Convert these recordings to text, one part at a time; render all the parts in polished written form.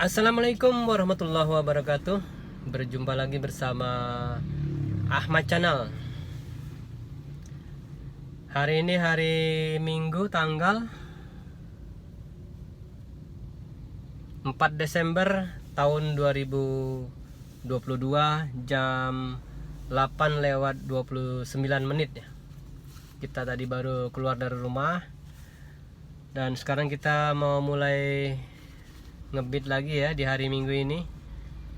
Assalamualaikum warahmatullahi wabarakatuh. Berjumpa lagi bersama Ahmad Channel. Hari ini hari Minggu tanggal 4 Desember tahun 2022 jam 8:29 ya. Kita tadi baru keluar dari rumah dan sekarang kita mau mulai ngebit lagi ya di hari Minggu ini.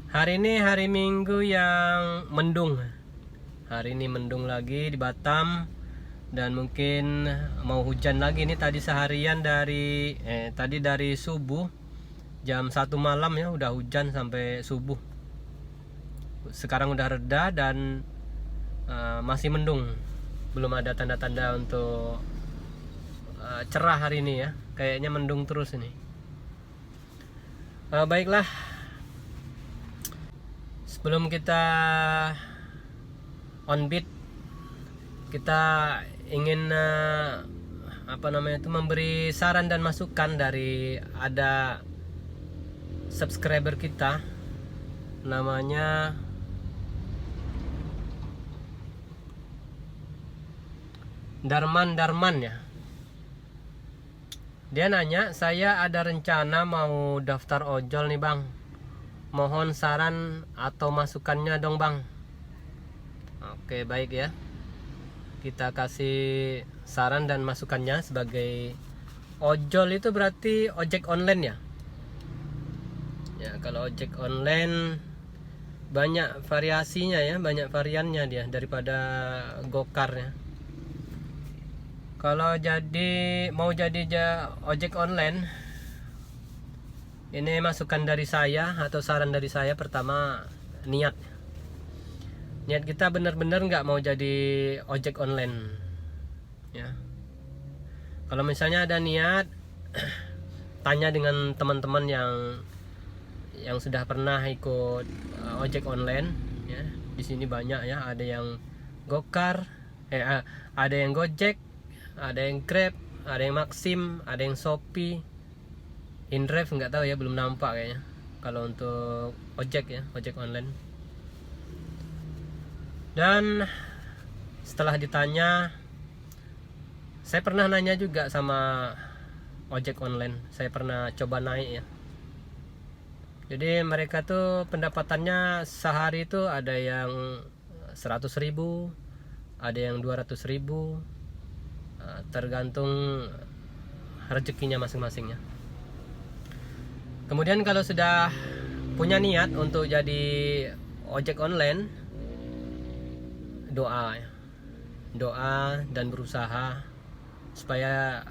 Hari ini hari Minggu yang mendung. Hari ini mendung lagi di Batam dan mungkin mau hujan lagi nih. Tadi seharian tadi dari subuh jam 1 malam ya udah hujan sampai subuh. Sekarang udah reda dan masih mendung. Belum ada tanda-tanda untuk cerah hari ini ya. Kayaknya mendung terus ini. Baiklah, sebelum kita on beat, kita ingin memberi saran dan masukan dari ada subscriber kita, namanya Darman ya. Dia nanya, saya ada rencana mau daftar ojol nih bang. Mohon saran atau masukannya dong bang. Oke, baik ya. Kita kasih saran dan masukannya. Sebagai ojol itu berarti ojek online ya. Ya, kalau ojek online banyak variasinya ya, banyak variannya dia daripada gokar ya. Kalau mau jadi ojek online, ini masukan dari saya atau saran dari saya. Pertama, niat kita benar-benar nggak mau jadi ojek online ya. Kalau misalnya ada niat, tanya dengan teman-teman yang sudah pernah ikut ojek online ya. Di sini banyak ya, ada yang gokar, ada yang gojek, ada yang Grab, ada yang Maxim, ada yang Shopee, InDrive nggak tahu ya, belum nampak kayaknya. Kalau untuk ojek ya, ojek online. Dan setelah ditanya, saya pernah nanya juga sama ojek online. Saya pernah coba naik ya. Jadi mereka tuh pendapatannya sehari itu ada yang 100.000, ada yang 200.000. Tergantung rezekinya masing-masingnya. Kemudian kalau sudah punya niat untuk jadi ojek online, doa dan berusaha supaya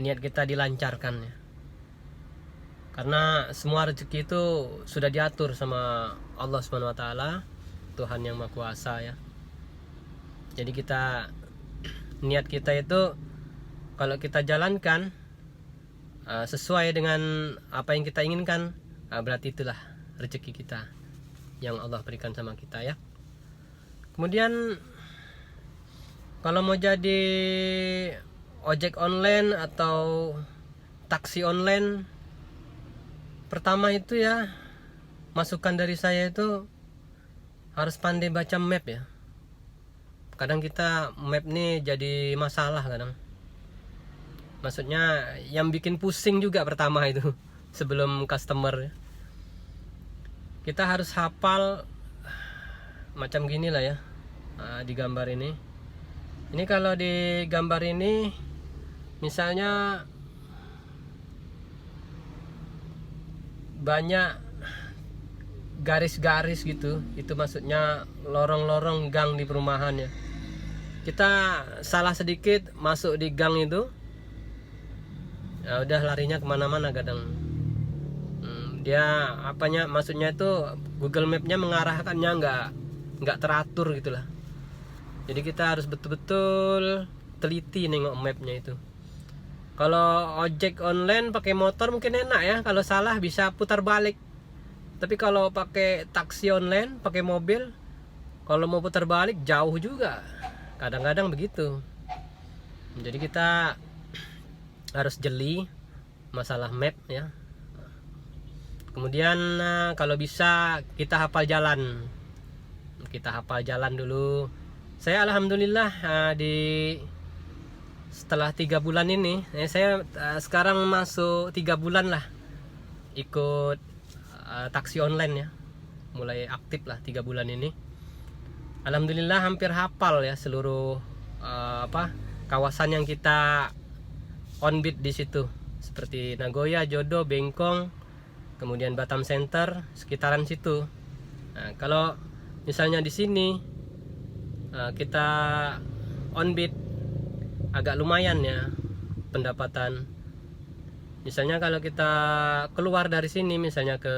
niat kita dilancarkan ya. Karena semua rezeki itu sudah diatur sama Allah SWT, Tuhan yang Maha Kuasa ya. Jadi niat kita itu kalau kita jalankan sesuai dengan apa yang kita inginkan, berarti itulah rezeki kita yang Allah berikan sama kita ya. Kemudian kalau mau jadi ojek online atau taksi online, pertama itu ya, masukan dari saya itu harus pandai baca map ya. Kadang kita map nih jadi masalah kadang. Maksudnya yang bikin pusing juga pertama itu sebelum customer. Kita harus hafal macam gini lah ya. Di gambar ini. Ini kalau di gambar ini misalnya banyak garis-garis gitu, itu maksudnya lorong-lorong gang di perumahan ya. Kita salah sedikit masuk di gang itu, ya udah larinya kemana-mana kadang. Dia maksudnya itu Google Mapnya mengarahkannya nggak teratur gitulah. Jadi kita harus betul-betul teliti nengok mapnya itu. Kalau ojek online pakai motor mungkin enak ya, kalau salah bisa putar balik. Tapi kalau pakai taksi online, pakai mobil, kalau mau putar balik jauh juga. Kadang-kadang begitu. Jadi kita harus jeli masalah map ya. Kemudian kalau bisa kita hafal jalan. Kita hafal jalan dulu. Saya alhamdulillah setelah 3 bulan ini, saya sekarang masuk 3 bulan lah ikut taksi online ya. Mulai aktif lah 3 bulan ini. Alhamdulillah hampir hafal ya seluruh kawasan yang kita on beat di situ, seperti Nagoya, Jodo, Bengkong, kemudian Batam Center, sekitaran situ. Nah, kalau misalnya di sini kita on beat agak lumayan ya pendapatan. Misalnya kalau kita keluar dari sini misalnya ke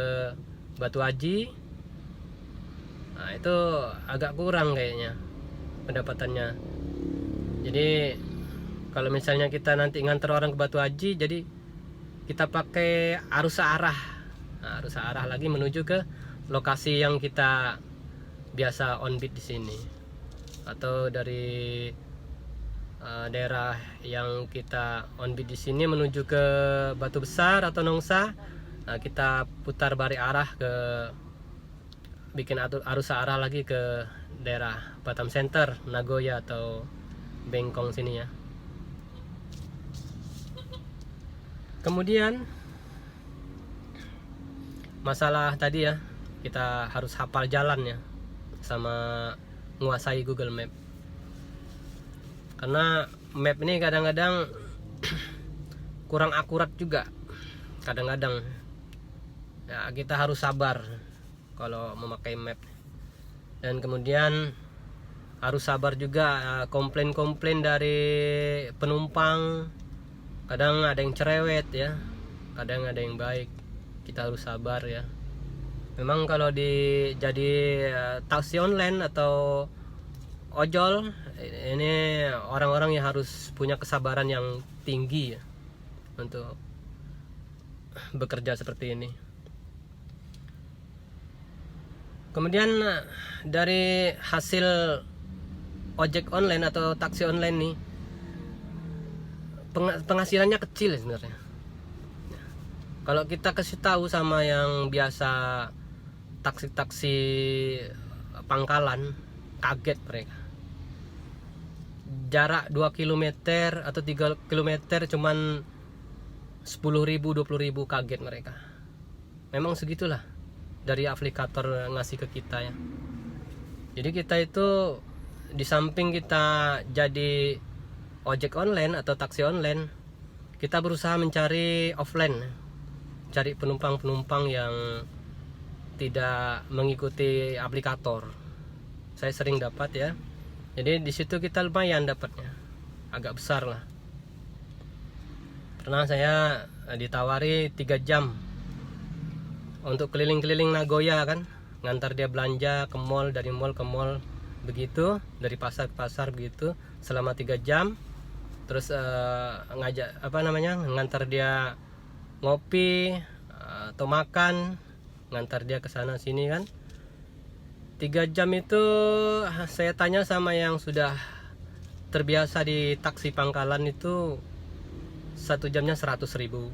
Batu Haji, nah itu agak kurang kayaknya pendapatannya. Jadi kalau misalnya kita nanti nganter orang ke Batu Haji, jadi kita pakai arus arah. Nah, arus arah lagi menuju ke lokasi yang kita biasa on beat di sini. Atau dari daerah yang kita on beat di sini menuju ke Batu Besar atau Nongsa, nah, kita putar balik arah ke bikin arus arah lagi ke daerah Batam Center, Nagoya atau Bengkong sini ya. Kemudian masalah tadi ya, kita harus hafal jalan ya, sama menguasai Google Map. Karena map ini kadang-kadang kurang akurat juga. Kadang-kadang ya, kita harus sabar kalau memakai map. Dan kemudian harus sabar juga komplain-komplain dari penumpang. Kadang ada yang cerewet ya, kadang ada yang baik. Kita harus sabar ya. Memang kalau jadi taksi online atau ojol, ini orang-orang yang harus punya kesabaran yang tinggi ya untuk bekerja seperti ini. Kemudian dari hasil ojek online atau taksi online nih, penghasilannya kecil sebenarnya. Kalau kita kasih tahu sama yang biasa taksi-taksi pangkalan, kaget mereka. Jarak 2 km atau 3 km cuman 10.000, 20.000, kaget mereka. Memang segitulah dari aplikator ngasih ke kita ya. Jadi kita itu di samping kita jadi ojek online atau taksi online, kita berusaha mencari offline, cari penumpang-penumpang yang tidak mengikuti aplikator. Saya sering dapat ya. Jadi di situ kita lumayan dapatnya, agak besar lah. Pernah saya ditawari 3 jam untuk keliling-keliling Nagoya kan, ngantar dia belanja ke mall, dari mall ke mall begitu, dari pasar ke pasar begitu selama 3 jam. Terus ngantar dia ngopi atau makan, ngantar dia ke sana sini kan. 3 jam itu saya tanya sama yang sudah terbiasa di taksi pangkalan itu, 1 jamnya 100.000.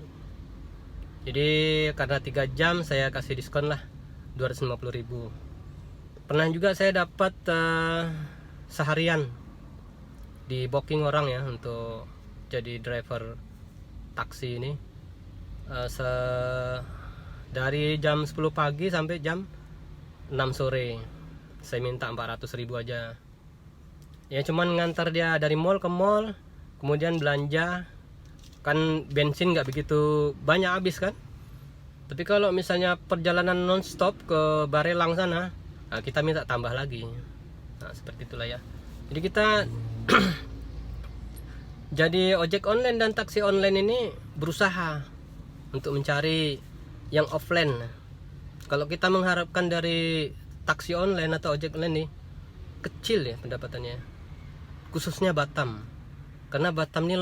Jadi karena 3 jam saya kasih diskon lah 250.000. Pernah juga saya dapat seharian di booking orang ya untuk jadi driver taksi ini, dari jam 10 pagi sampai jam 6 sore. Saya minta 400.000 aja ya, cuman ngantar dia dari mall ke mall, kemudian belanja kan, bensin nggak begitu banyak habis kan. Tapi kalau misalnya perjalanan non-stop ke Barelang sana, nah kita minta tambah lagi. Nah seperti itulah ya. Jadi kita jadi ojek online dan taksi online ini berusaha untuk mencari yang offline. Kalau kita mengharapkan dari taksi online atau ojek online nih, kecil ya pendapatannya, khususnya Batam. Karena Batam ini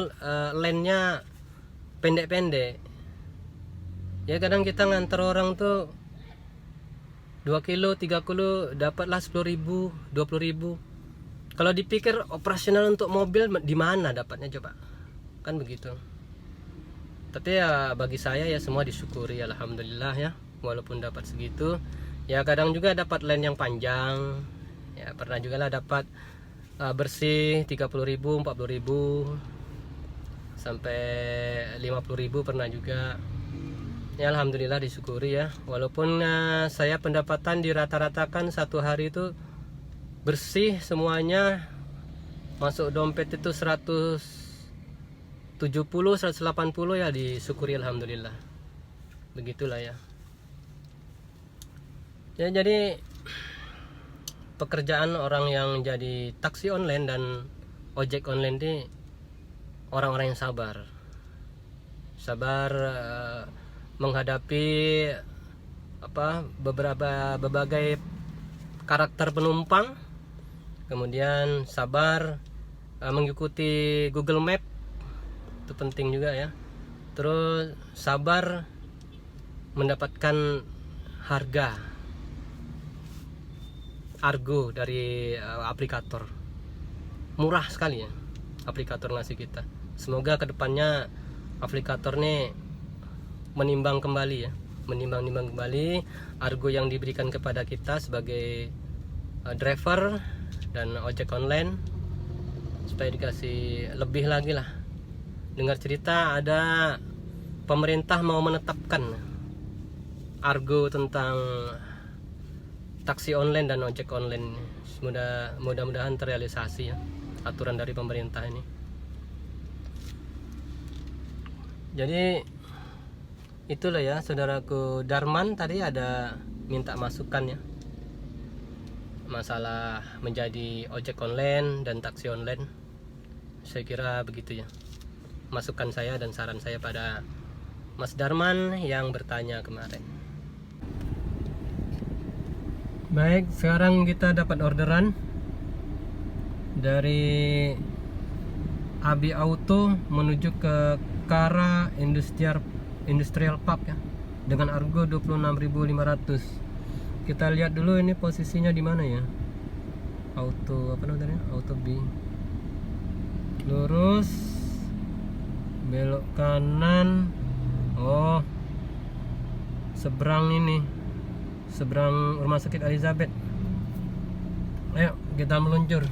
lane-nya pendek-pendek. Ya kadang kita nganter orang tuh 2 kilo, 3 kilo dapatlah 10.000, 20.000. Kalau dipikir operasional untuk mobil di mana dapatnya coba? Kan begitu. Tapi ya bagi saya ya semua disyukuri, alhamdulillah ya. walaupun dapat segitu. Ya kadang juga dapat line yang panjang. Ya pernah juga lah dapat bersih 30.000, 40.000 sampai 50.000 pernah juga. Ya alhamdulillah disyukuri ya. Walaupun saya pendapatan dirata-ratakan satu hari itu bersih semuanya, masuk dompet itu 170, 180 ya, disyukuri alhamdulillah. Begitulah ya. Ya jadi pekerjaan orang yang jadi taksi online dan ojek online ini orang-orang yang sabar menghadapi berbagai karakter penumpang, kemudian sabar mengikuti Google Map, itu penting juga ya. Terus sabar mendapatkan harga argo dari aplikator, murah sekali ya aplikator ngasih kita. Semoga kedepannya aplikator nih menimbang kembali argo yang diberikan kepada kita sebagai driver dan ojek online, supaya dikasih lebih lagi lah. Dengar cerita ada pemerintah mau menetapkan argo tentang taksi online dan ojek online. Mudah-mudahan terrealisasi ya aturan dari pemerintah ini. Jadi itulah ya saudaraku. Darman tadi ada minta masukan ya, masalah menjadi ojek online dan taksi online. Saya kira begitu ya masukan saya dan saran saya pada Mas Darman yang bertanya kemarin. Baik, sekarang kita dapat orderan dari Abi Auto menuju ke Kara Industrial Park ya, dengan argo 26.500. Kita lihat dulu ini posisinya di mana ya. Auto apa namanya? Auto B. Lurus, belok kanan. Oh, seberang ini, seberang Rumah Sakit Elizabeth. Ayo kita meluncur.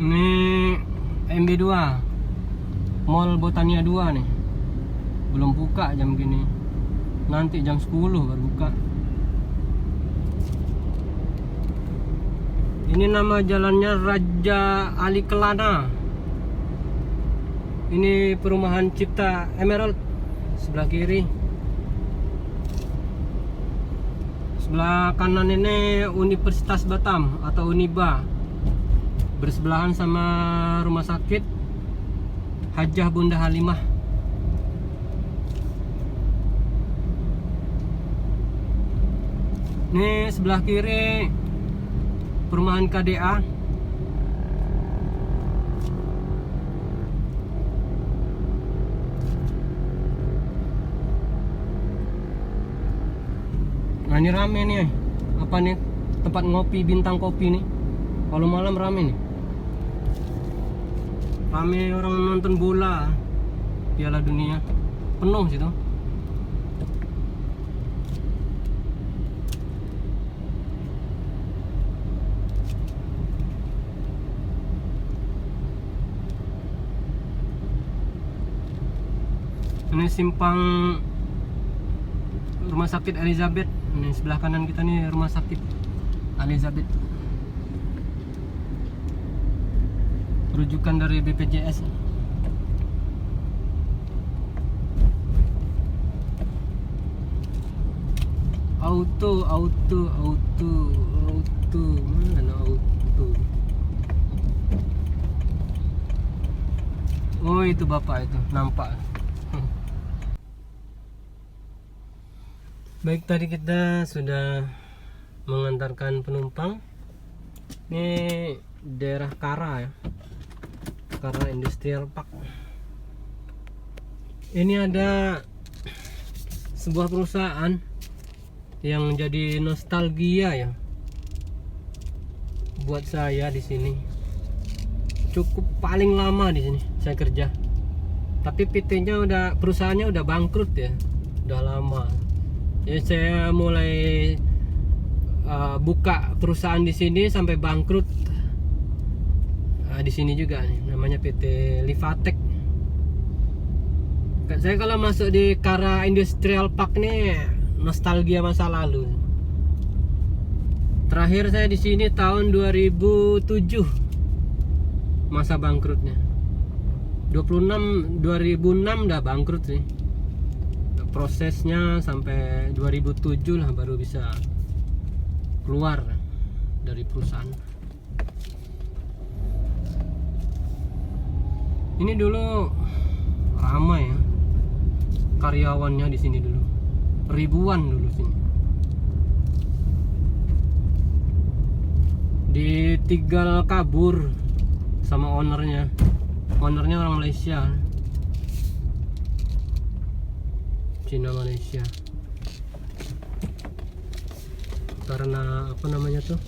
Ini MB2 Mall Botania 2 nih. Belum buka jam gini. Nanti jam 10 baru buka. Ini nama jalannya Raja Ali Kelana. Ini perumahan Cipta Emerald sebelah kiri. Sebelah kanan ini Universitas Batam atau Uniba, bersebelahan sama Rumah Sakit Hajah Bunda Halimah. Ini sebelah kiri perumahan KDA. Nah ini rame nih, apa nih, tempat ngopi Bintang Kopi nih. Kalau malam rame nih. Rame orang nonton bola Piala Dunia, penuh situ. Ini simpang Rumah sakit Elizabeth. Ini sebelah kanan kita nih rumah sakit Elizabeth. Rujukan dari BPJS. Auto. Mana auto? Oh, itu bapak itu, nampak. Baik, tadi kita sudah mengantarkan penumpang. Ini daerah Kara ya. Kara Industrial Park. Ini ada sebuah perusahaan yang jadi nostalgia ya buat saya di sini. Cukup paling lama di sini saya kerja. Tapi PT-nya perusahaannya udah bangkrut ya. Udah lama. Ya saya mulai buka perusahaan di sini sampai bangkrut. Di sini juga nih, namanya PT Livatek. Saya kalau masuk di Kara Industrial Park nih nostalgia masa lalu. Terakhir saya di sini tahun 2007. Masa bangkrutnya 2006 udah bangkrut sih. Prosesnya sampai 2007 lah baru bisa keluar dari perusahaan. Ini dulu ramai ya karyawannya di sini dulu, ribuan dulu sini. Ditinggal kabur sama ownernya orang Malaysia, Cina Malaysia, karena apa namanya tuh,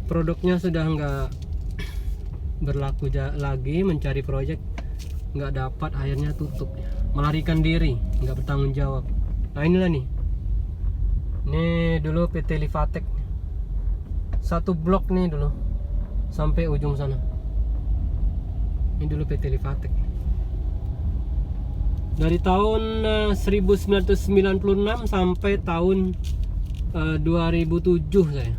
produknya sudah nggak berlaku lagi, mencari proyek nggak dapat, akhirnya tutup, melarikan diri, nggak bertanggung jawab. Nah inilah nih, ini dulu PT Livatek, satu blok nih dulu sampai ujung sana. Ini dulu PT Livatek. Dari tahun 1996 sampai tahun 2007 saya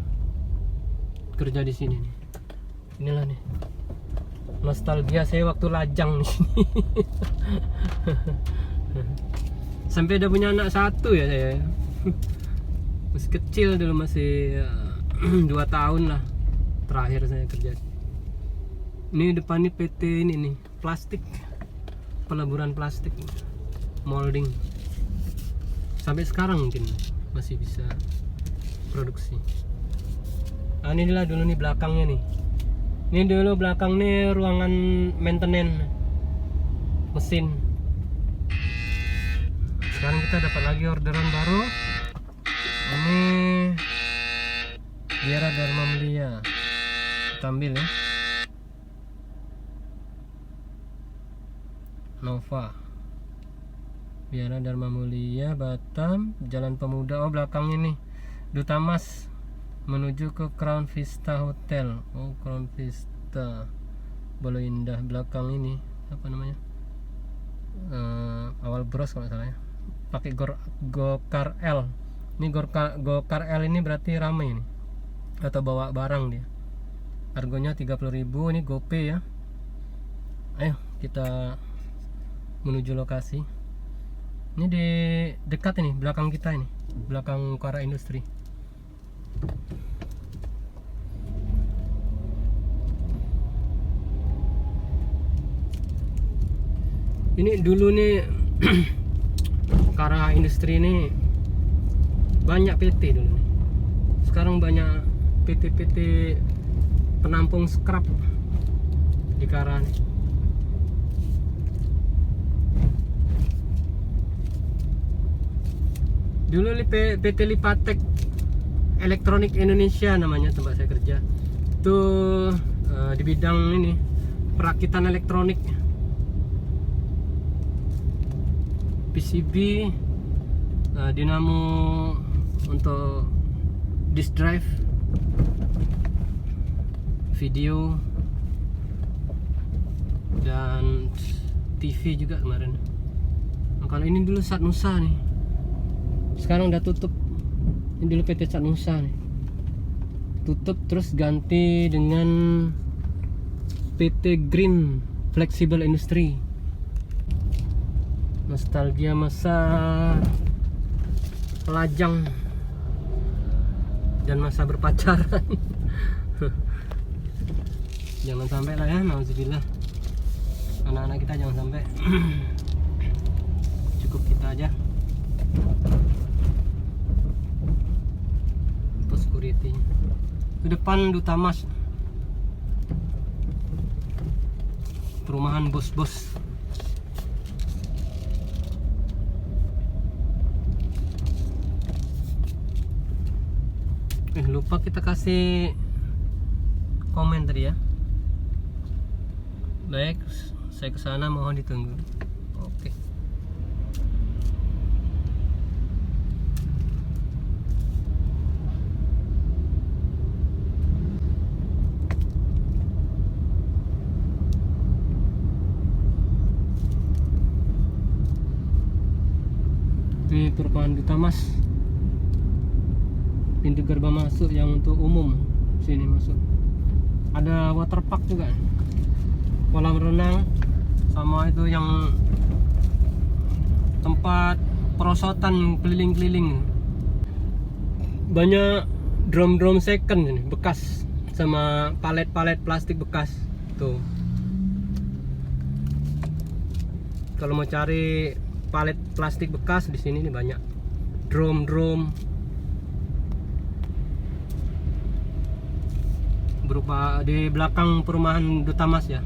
kerja di sini nih. Inilah nih nostalgia saya waktu lajang nih. Sampai udah punya anak satu ya saya. Masih kecil dulu, masih 2 tahun lah terakhir saya kerja. Ini depan nih PT ini nih, plastik, peleburan plastik, molding. Sampai sekarang mungkin masih bisa produksi. Nah, inilah dulu nih belakangnya nih. Ini dulu belakang nih ruangan maintenance mesin. Sekarang kita dapat lagi orderan baru. Ini Biara Dharma Mulia. Kita ambil ya. Nova. Biara Dharma Mulia Batam, Jalan Pemuda. Oh, belakang ini Duta Mas menuju ke Crown Vista Hotel. Oh, Crown Vista Bolo Indah. Belakang ini apa namanya, awal bros kalau salah ya, pakai Gokar L. Ini Gokar L ini berarti ramai ini, atau bawa barang dia. Harganya 30.000. Ini GoPay ya. Ayo kita menuju lokasi. Ini di dekat ini, belakang kita ini, belakang Kara Industri. Ini dulu nih Kara Industri ini banyak PT dulu nih. Sekarang banyak PT-PT penampung scrap di Kara nih. Dulu PT Livatek Elektronik Indonesia namanya tempat saya kerja. Itu di bidang ini, perakitan elektronik, PCB, dinamo untuk disk drive, video, dan TV juga kemarin. Nah, kalau ini dulu Sat Nusa nih, Sekarang udah tutup. Ini dulu PT Cat Nusa nih, tutup terus ganti dengan PT Green Flexible Industry. Nostalgia masa pelajang dan masa berpacaran. Jangan sampai lah ya, nauzubillah. Anak-anak kita jangan sampai. Cukup kita aja. Pos security ke depan Duta Mas, perumahan bos-bos. Lupa kita kasih komen tadi ya. Baik, saya kesana, mohon ditunggu. Oke. Ini perumahan Duta Mas. Pintu gerbang masuk yang untuk umum, sini masuk. Ada waterpark juga, kolam renang, sama itu yang tempat perosotan keliling-keliling. Banyak drum-drum second ini, bekas, sama palet-palet plastik bekas tuh. Kalau mau cari palet plastik bekas di sini nih banyak. Drum berupa di belakang perumahan Duta Mas ya.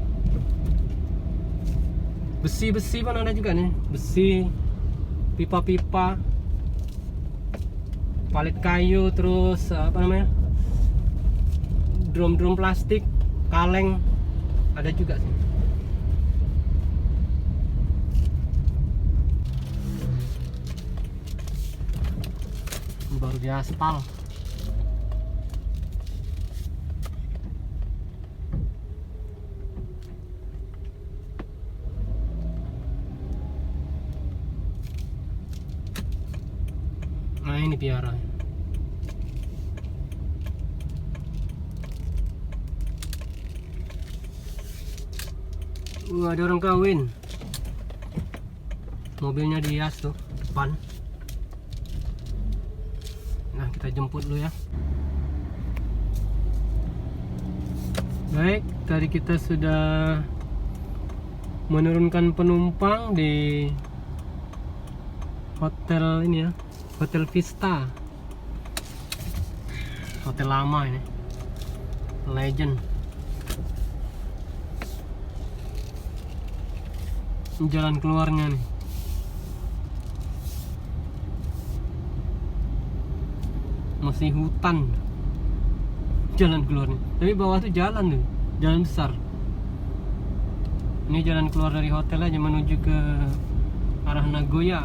Besi-besi pun ada juga nih, besi, pipa-pipa, palet kayu, terus apa namanya, drum plastik, kaleng ada juga sih. Baru di aspal. Nah ini piara. Ada orang kawin. Mobilnya dihias tuh depan. Nah kita jemput dulu ya. Baik, tadi kita sudah menurunkan penumpang di hotel ini ya, Hotel Vista. Hotel lama ini, legend. Jalan keluarnya nih. Masih hutan. Jalan keluarnya. Tapi bawah tuh jalan tuh, jalan besar. Ini jalan keluar dari hotel aja menuju ke arah Nagoya.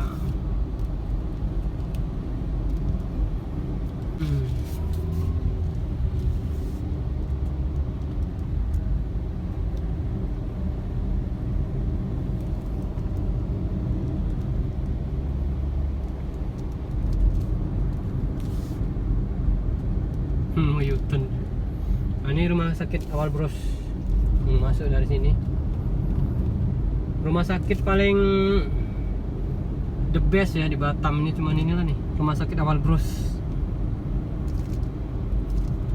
U-turn. Nah, ini rumah sakit Awal Bros. Masuk dari sini. Rumah sakit paling the best ya di Batam ini, cuman inilah nih, rumah sakit Awal Bros.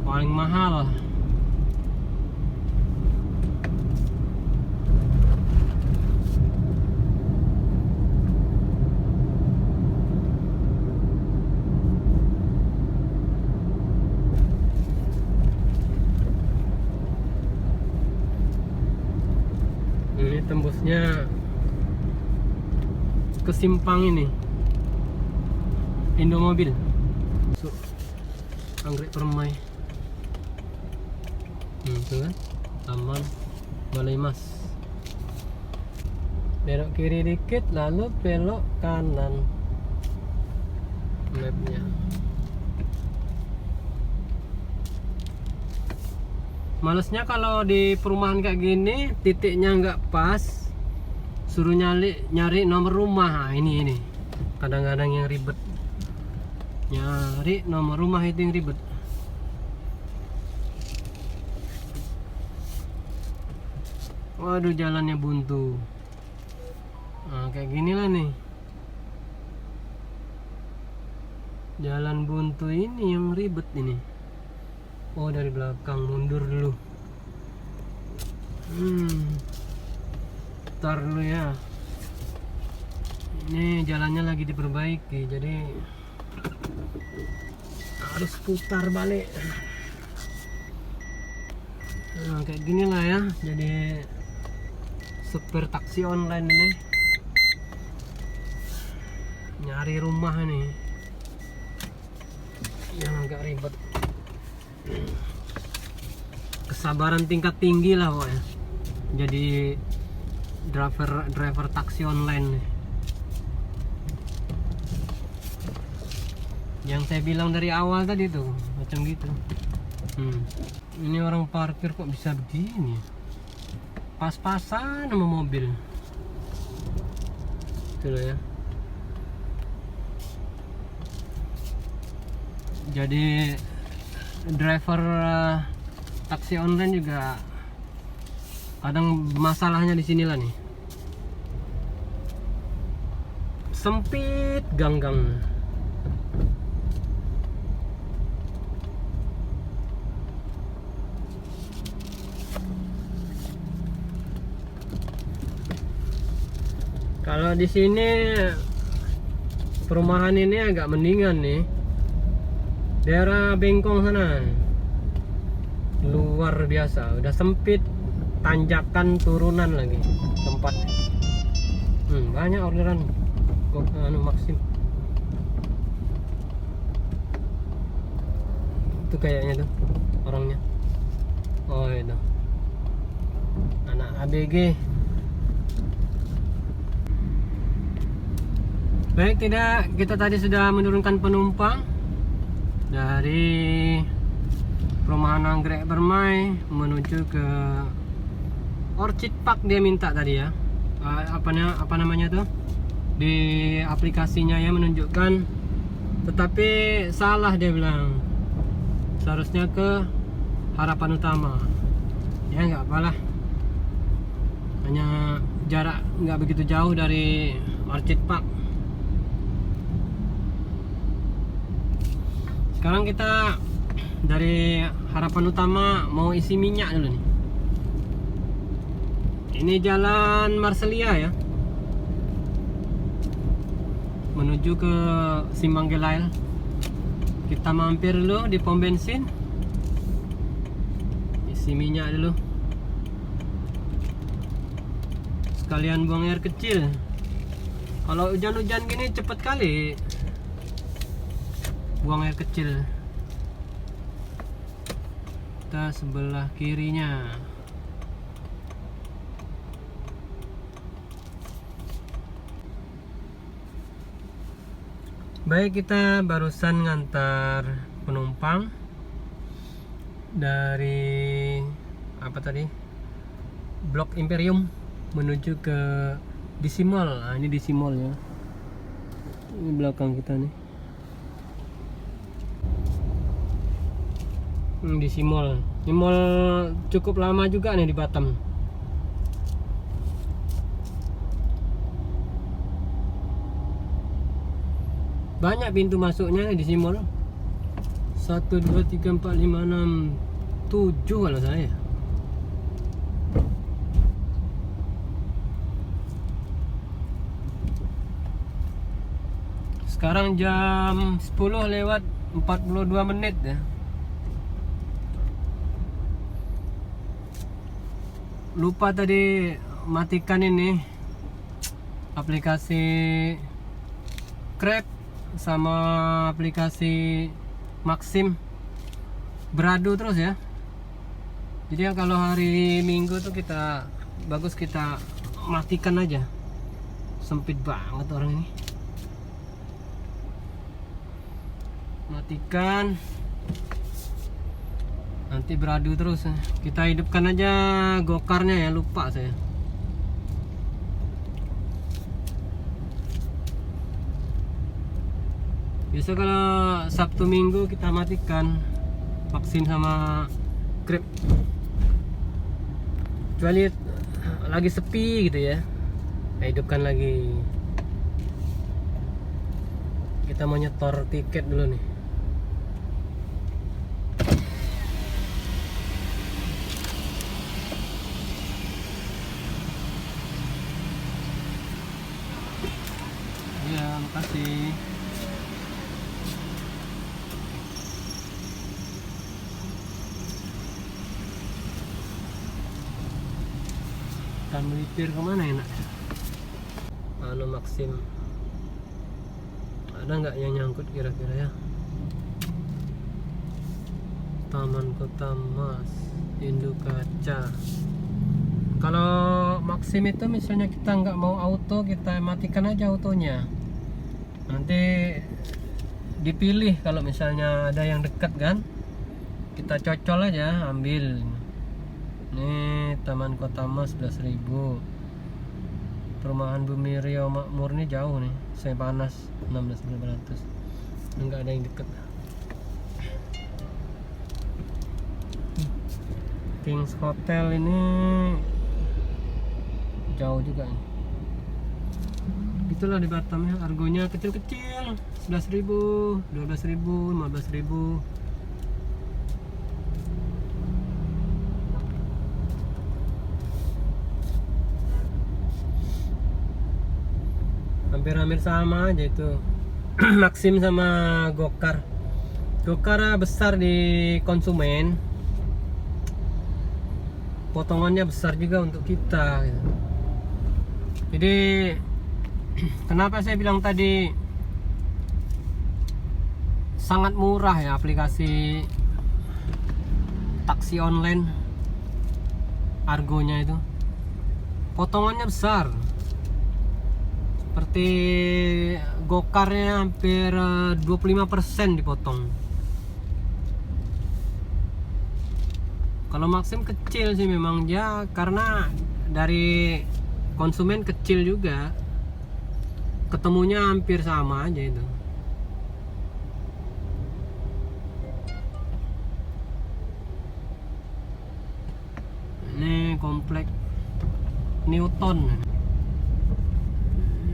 Paling mahal. Ini tembusnya ke simpang ini, Indomobil. So, Anggrek Permai. Itu kan, Taman Balai Mas. Belok kiri dikit, lalu belok kanan. Mapnya. Malesnya kalau di perumahan kayak gini titiknya nggak pas, suruh nyari nomor rumah. Nah, ini kadang-kadang yang ribet. Nyari nomor rumah itu yang ribet. Waduh, jalannya buntu. Nah, kayak gini lah nih. Jalan buntu ini yang ribet ini. Oh, dari belakang mundur dulu. Ntar dulu ya. Ini jalannya lagi diperbaiki, jadi harus putar balik. Nah, kayak gini lah ya. Jadi supir taksi online ini nyari rumah nih yang agak ribet. Kesabaran tingkat tinggi lah pokoknya jadi driver taksi online nih. Yang saya bilang dari awal tadi tuh macam gitu. Ini orang parkir kok bisa begini, pas-pasan sama mobil itu loh ya. Jadi driver taksi online juga kadang masalahnya di sinilah nih, sempit gang-gang. Kalau di sini perumahan ini agak mendingan nih. Daerah Bengkong sana luar biasa, udah sempit, tanjakan turunan lagi tempat. Banyak orderan Maxim. Itu kayaknya tuh orangnya. Oh, itu anak ABG. Baik, tidak, kita tadi sudah menurunkan penumpang dari perumahan Anggrek Permai menuju ke Orchid Park. Dia minta tadi ya, apa namanya tuh, di aplikasinya ya menunjukkan, tetapi salah dia bilang, seharusnya ke Harapan Utama. Ya nggak apalah, hanya jarak nggak begitu jauh dari Orchid Park. Sekarang kita dari Harapan Utama mau isi minyak dulu nih. Ini jalan Marselia ya, menuju ke Simpang Gelail. Kita mampir dulu di pom bensin, isi minyak dulu, sekalian buang air kecil. Kalau hujan-hujan gini cepet kali buang air kecil. Kita sebelah kirinya. Baik, kita barusan ngantar penumpang dari apa tadi, Blok Imperium menuju ke DC Mall. Nah, ini DC Mall ya, ini belakang kita nih. DC Mall. Ini mall cukup lama juga nih di Batam. Banyak pintu masuknya nih DC Mall. 1, 2, 3, 4, 5, 6, 7 kalau saya. Sekarang jam 10 lewat 42 menit ya. Lupa tadi matikan ini aplikasi Grab sama aplikasi Maxim, beradu terus ya. Jadi ya kalau hari Minggu tuh kita bagus kita matikan aja. Sempit banget orang ini. Matikan, nanti beradu terus ya. Kita hidupkan aja gokarnya ya, lupa saya. Biasa kalau Sabtu Minggu kita matikan vaksin sama Grab, kecuali lagi sepi gitu ya, kita hidupkan lagi. Kita mau nyetor tiket dulu nih. Ya, makasih. Kita melipir kemana enak? Anu Maxim, ada nggak yang nyangkut kira-kira ya? Taman Kota Mas, Induk Kaca. Kalau Maxim itu misalnya kita nggak mau auto, kita matikan aja autonya. Nanti dipilih kalau misalnya ada yang dekat kan, kita cocol aja ambil. Ini Taman Kota Mas 11.000. Perumahan Bumi Riau Makmur ini jauh nih, saya panas 16.500. Enggak ada yang deket. Kings Hotel ini jauh juga nih. Itulah di Batam ya, argonya kecil-kecil, 11.000, 12.000, 15.000. Hampir-hampir sama aja itu. Maxim sama Gokar. Gokar besar di konsumen, potongannya besar juga untuk kita gitu. Jadi kenapa saya bilang tadi sangat murah ya aplikasi taksi online, argonya itu potongannya besar. Seperti Gokarnya hampir 25% dipotong. Kalau Maxim kecil sih memang ya, karena dari konsumen kecil juga, ketemunya hampir sama aja itu. Ini komplek Newton.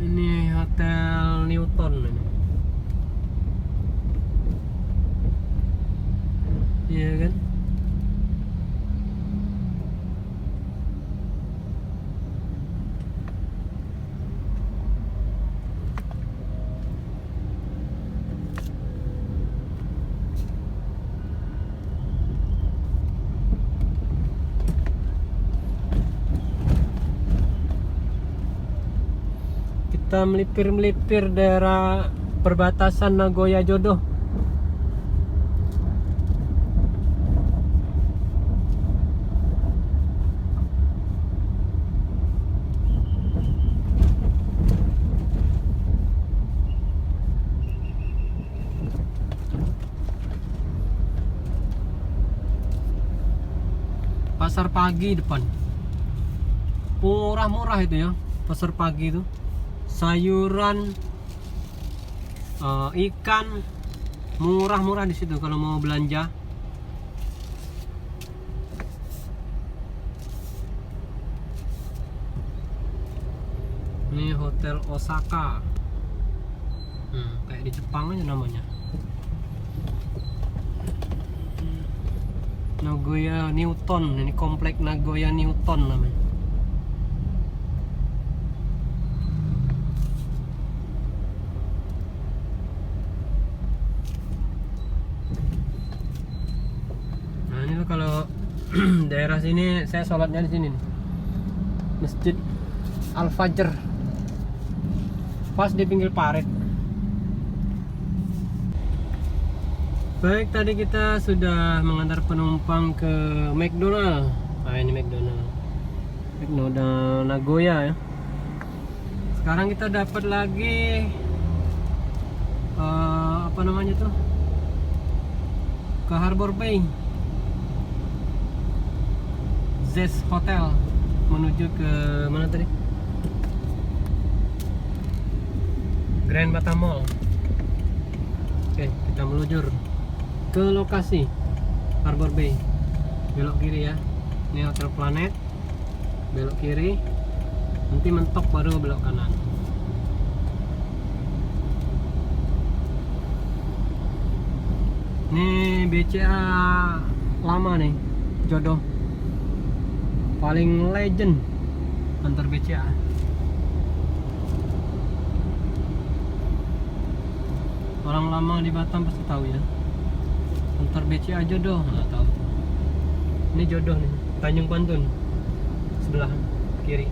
Ini Hotel Newton ini. Iya kan? Kita melipir-melipir daerah perbatasan Nagoya Jodoh. Pasar pagi depan. Murah-murah itu ya, pasar pagi itu. Sayuran, ikan murah-murah di situ kalau mau belanja. Ini Hotel Osaka. Kayak di Jepang aja namanya. Nagoya Newton. Ini komplek Nagoya Newton namanya. Kalau daerah sini saya sholatnya di sini nih. Masjid Al-Fajr, pas di pinggir parit. Baik, tadi kita sudah mengantar penumpang ke McDonald. Ini McDonald Nagoya ya. Sekarang kita dapat lagi apa namanya tuh, ke Harbor Bay, Zest Hotel, menuju ke mana tadi? Grand Batam Mall. meluncur ke lokasi Harbor Bay. Belok kiri ya, ini Hotel Planet. Belok kiri, nanti mentok baru belok kanan. Ini BCA lama nih, jodoh paling legend antar BCA. Orang lama di Batam pasti tahu ya, antar BCA jodoh nggak tahu. Ini jodoh nih, Tanjung Pantun sebelah kiri.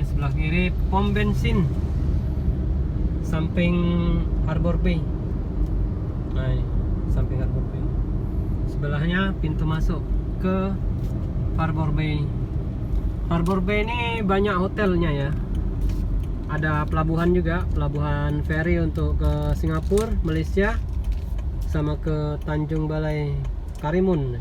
Sebelah kiri pom bensin samping Harbor Bay. Nah ini samping Harbor Bay. Sebelahnya pintu masuk ke Harbor Bay. Harbor Bay ini banyak hotelnya ya. Ada pelabuhan juga, pelabuhan ferry untuk ke Singapura, Malaysia, sama ke Tanjung Balai Karimun.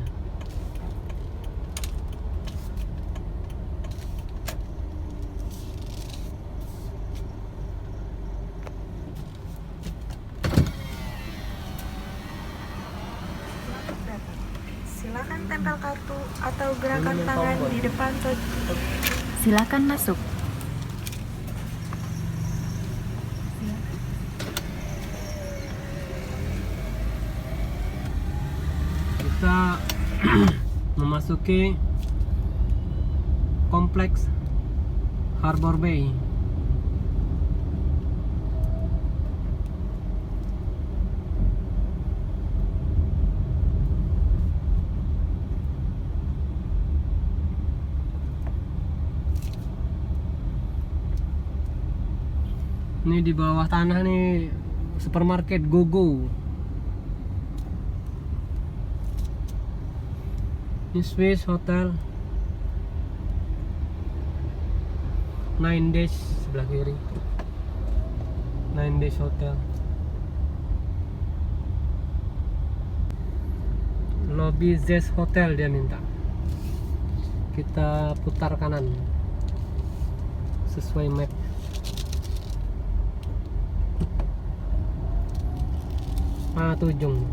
Silakan tempel kartu atau gerakan Ini tangan tombol. di depan. Silakan masuk. Kita memasuki kompleks Harbor Bay. Ini di bawah tanah nih supermarket GoGo. Ini Swiss Hotel 9 Days sebelah kiri. 9 Days Hotel. Lobby Zest Hotel dia minta. Kita putar kanan sesuai map. Tujung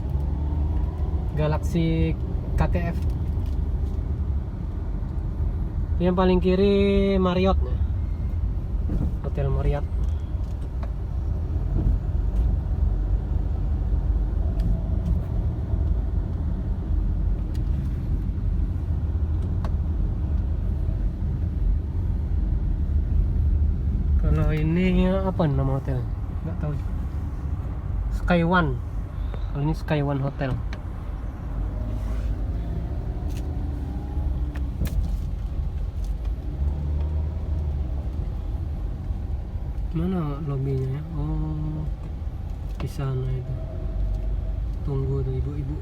Galaxy KTF. Yang paling kiri Marriott nih. Hotel Marriott. Kalau ini apa nama hotel? Nggak tahu. Sky One. Kalau ini Sky One Hotel. Mana lobbynya ya? Oh, di sana itu. Tunggu tuh ibu-ibu.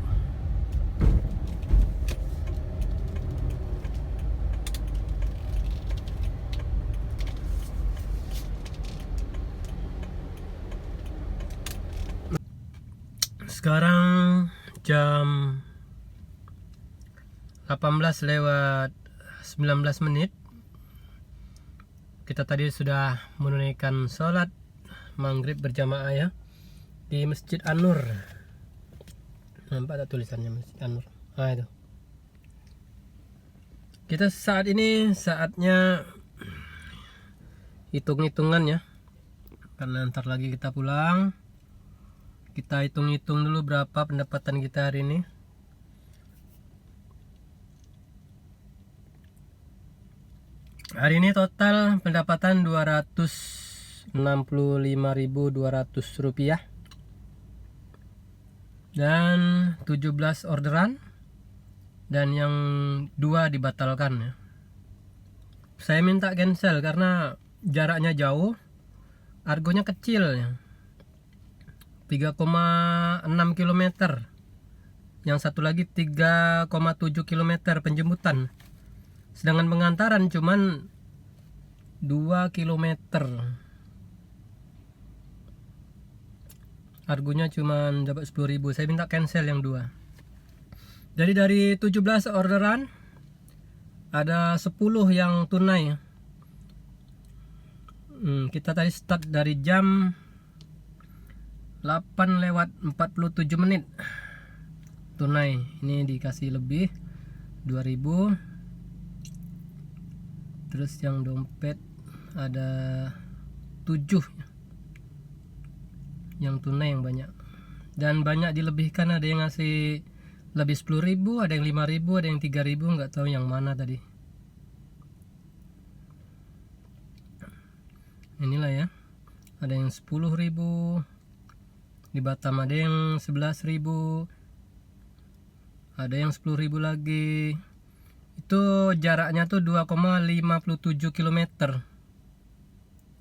Sekarang jam 18:19. Kita tadi sudah menunaikan sholat maghrib berjamaah ya di Masjid An-Nur. Nampak tak tulisannya Masjid An-Nur? Nah itu. Kita saat ini saatnya hitung-hitungan ya, karena ntar lagi kita pulang. Kita hitung-hitung dulu berapa pendapatan kita hari ini. Hari ini total pendapatan 265.200 rupiah dan 17 orderan, dan yang 2 dibatalkan ya. Saya minta cancel karena jaraknya jauh, argonya kecil ya. 3,6 km. Yang satu lagi 3,7 km penjemputan. Sedangkan pengantaran cuman 2 km. Argonya cuman dapat 10.000. Saya minta cancel yang 2. Jadi dari 17 orderan ada 10 yang tunai. Kita tadi start dari jam 8:47 tunai. Ini dikasih lebih 2.000. Terus yang dompet ada 7 yang tunai yang banyak. Dan banyak dilebihkan, ada yang ngasih lebih 10.000, ada yang 5.000, ada yang 3.000, nggak tahu yang mana tadi. Inilah ya, ada yang 10.000 di Batam, ada yang 11.000, ada yang 10.000 lagi. Itu jaraknya tuh 2,57 km.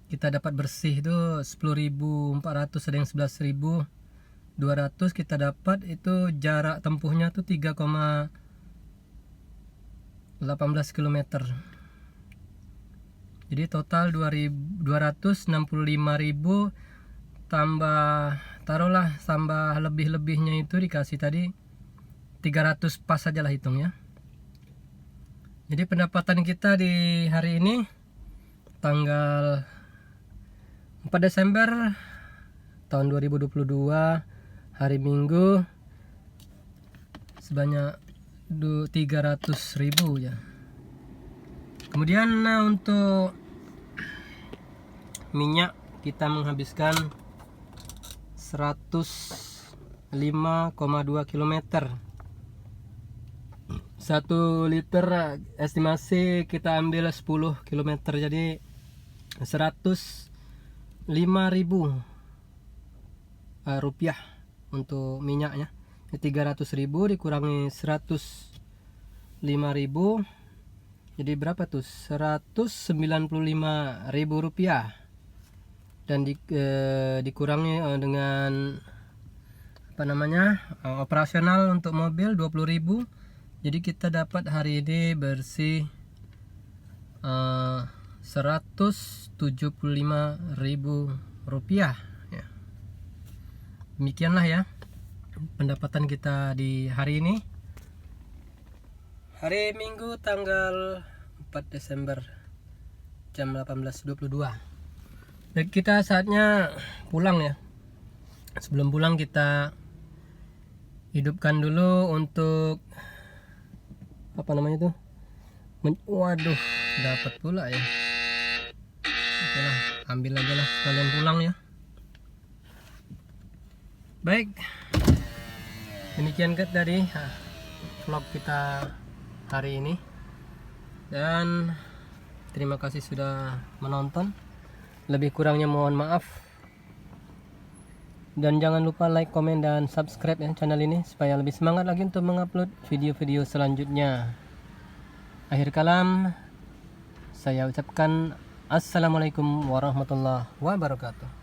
Kita dapat bersih tuh 10.400, ada yang 11.200 kita dapat. Itu jarak tempuhnya tuh 3,18 km. Jadi total 265.000 tambah, taruhlah tambah lebih-lebihnya itu dikasih tadi 300 pas saja lah hitungnya. Jadi pendapatan kita di hari ini tanggal 4 Desember tahun 2022, hari Minggu, sebanyak 300.000 ya. Kemudian untuk minyak kita menghabiskan 105,2 km. 1 liter estimasi kita ambil 10 km, jadi 105.000 rupiah untuk minyaknya. 300.000 dikurangi 105.000, jadi berapa tuh? 195.000 rupiah. Dan dikurangi dengan apa namanya, operasional untuk mobil 20.000. Jadi kita dapat hari ini bersih 175.000 rupiah ya. Demikianlah ya pendapatan kita di hari ini, hari Minggu tanggal 4 Desember jam 18.22. Dan kita saatnya pulang ya. Sebelum pulang kita hidupkan dulu untuk apa namanya tuh, waduh, dapat pula ya. Oke lah, ambil aja lah kalian pulang ya. Baik, demikian dari vlog kita hari ini, dan terima kasih sudah menonton. Lebih kurangnya mohon maaf, dan jangan lupa like, komen, dan subscribe ya channel ini supaya lebih semangat lagi untuk mengupload video-video selanjutnya. Akhir kalam, saya ucapkan assalamualaikum warahmatullahi wabarakatuh.